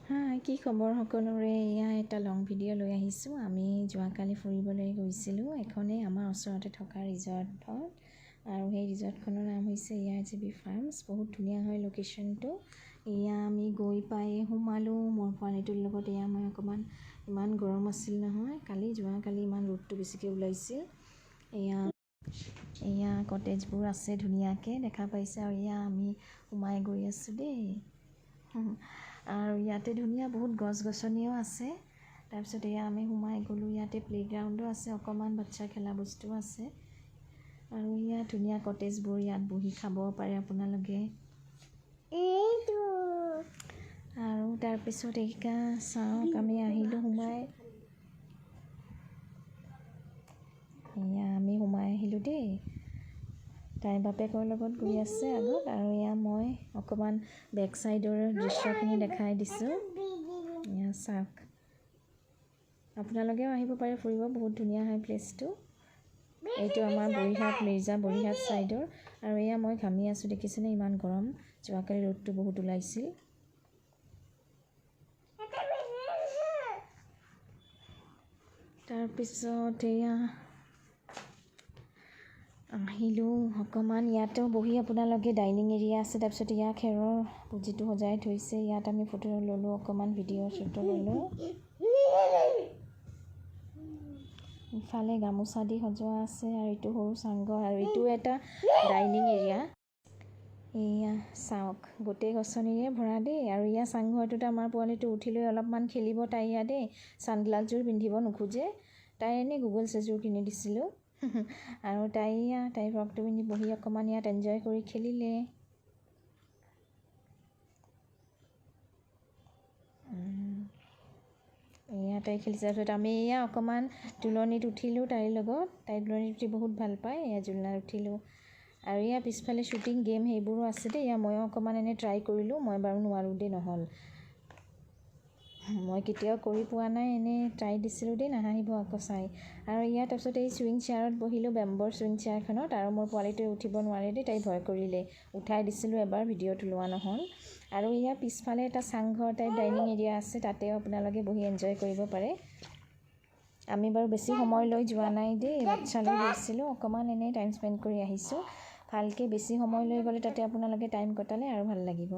হাই, কি খবৰ সকলোৰে? এয়া এটা লং ভিডিঅ' লৈ আহিছোঁ। আমি যোৱাকালি ফুৰিবলৈ গৈছিলোঁ এখনেই আমাৰ ওচৰতে থকা ৰিজৰ্টত, আৰু সেই ৰিজৰ্টখনৰ নাম হৈছে ARGB ফাৰ্মছ। বহুত ধুনীয়া হয় লোকেশ্যনটো। এয়া আমি গৈ পাই সোমালোঁ মোৰ পোৱালিটোৰ লগত। এয়া মই অকণমান, ইমান গৰম আছিল নহয় যোৱাকালি ইমান ৰ'দটো বেছিকৈ ওলাইছিল। এয়া কটেজবোৰ আছে ধুনীয়াকৈ দেখা পাইছে, আৰু এয়া আমি সোমাই গৈ আছোঁ দেই। আৰু ইয়াতে ধুনীয়া বহুত গছ গছনিও আছে। তাৰপিছত এয়া আমি সোমাই গ'লোঁ। ইয়াতে প্লেগ্ৰাউণ্ডো আছে, অকণমান বাচ্ছা খেলা বস্তুও আছে। আৰু ইয়াত ধুনীয়া কটেজবোৰ, ইয়াত বহি খাব পাৰে আপোনালোকে। আৰু তাৰপিছত এইকা চাওক, আমি আহিলোঁ সোমাই। এয়া আমি সোমাই আহিলোঁ দেই। তাইৰ বাপেকৰ লগত গৈ আছে আগত, আৰু এয়া মই অকণমান বেক চাইডৰ দৃশ্যখিনি দেখাই দিছোঁ। এয়া চাওক, আপোনালোকেও আহিব পাৰে ফুৰিব, বহুত ধুনীয়া হয় প্লেচটো। এইটো আমাৰ বৰিহাট, মিৰ্জা বৰিহাট চাইডৰ। আৰু এয়া মই ঘামি আছোঁ, দেখিছেনে ইমান গৰম। যোৱাকালি ৰ'দটো বহুত ওলাইছিল। তাৰপিছত এয়া আহিলোঁ অকণমান। ইয়াতো বহি আপোনালোকে, ডাইনিং এৰিয়া আছে। তাৰপিছত ইয়াত খেৰৰ পুঁজিটো সজাই থৈছে। ইয়াত আমি ফটো ল'লোঁ, অকণমান ভিডিঅ' চটো ল'লোঁ। ইফালে গামোচা দি সজোৱা আছে, আৰু এইটো সৰু চাংঘৰ, আৰু এইটো এটা ডাইনিং এৰিয়া। এয়া চাওক, গোটেই গছনিৰে ভৰা দেই। আৰু ইয়াৰ চাংঘৰটোত আমাৰ পোৱালিটো উঠি লৈ অলপমান খেলিব তাই ইয়াত দেই। ছানগ্লাছযোৰ পিন্ধিব নোখোজে। তাই এনেই গুগল এযোৰ কিনি দিছিলোঁ। আৰু তাই ফ্ৰকটো পিন্ধি বহি অকণমান ইয়াত এনজয় কৰি খেলিলে। এয়া তাই খেলিছে। তাৰপিছত আমি এয়া অকণমান তুলনিত উঠিলোঁ তাইৰ লগত। তাই তুলনিত উঠি বহুত ভাল পায়। এয়া জোলনাত উঠিলোঁ। আৰু এয়া পিছফালে শ্বুটিং গেম সেইবোৰো আছে দেই। এয়া ময়ো অকণমান এনেই ট্ৰাই কৰিলোঁ। মই বাৰু নোৱাৰোঁ দেই, নহ'ল। মই কেতিয়াও কৰি পোৱা নাই, এনেই ট্ৰাই দিছিলোঁ দেই, নাহাঁহিব আকৌ চাই। আৰু ইয়াত তাৰপিছত এই চুইং চেয়াৰত বহিলোঁ, বেম্বৰ চুইং চেয়াৰখনত। আৰু মোৰ পোৱালিটোৱে উঠিব নোৱাৰে দেই, তাই ভয় কৰিলে। উঠাই দিছিলোঁ এবাৰ, ভিডিঅ'টো লোৱা নহ'ল। আৰু ইয়াৰ পিছফালে এটা চাংঘৰ টাইপ ডাইনিং এৰিয়া আছে, তাতেও আপোনালোকে বহি এনজয় কৰিব পাৰে। আমি বাৰু বেছি সময় লৈ যোৱা নাই দেই, বাচ্ছা লৈ গৈছিলোঁ। অকণমান এনেই টাইম স্পেণ্ড কৰি আহিছোঁ। ভালকৈ বেছি সময় লৈ গ'লে তাতে আপোনালোকে টাইম কটালে আৰু ভাল লাগিব।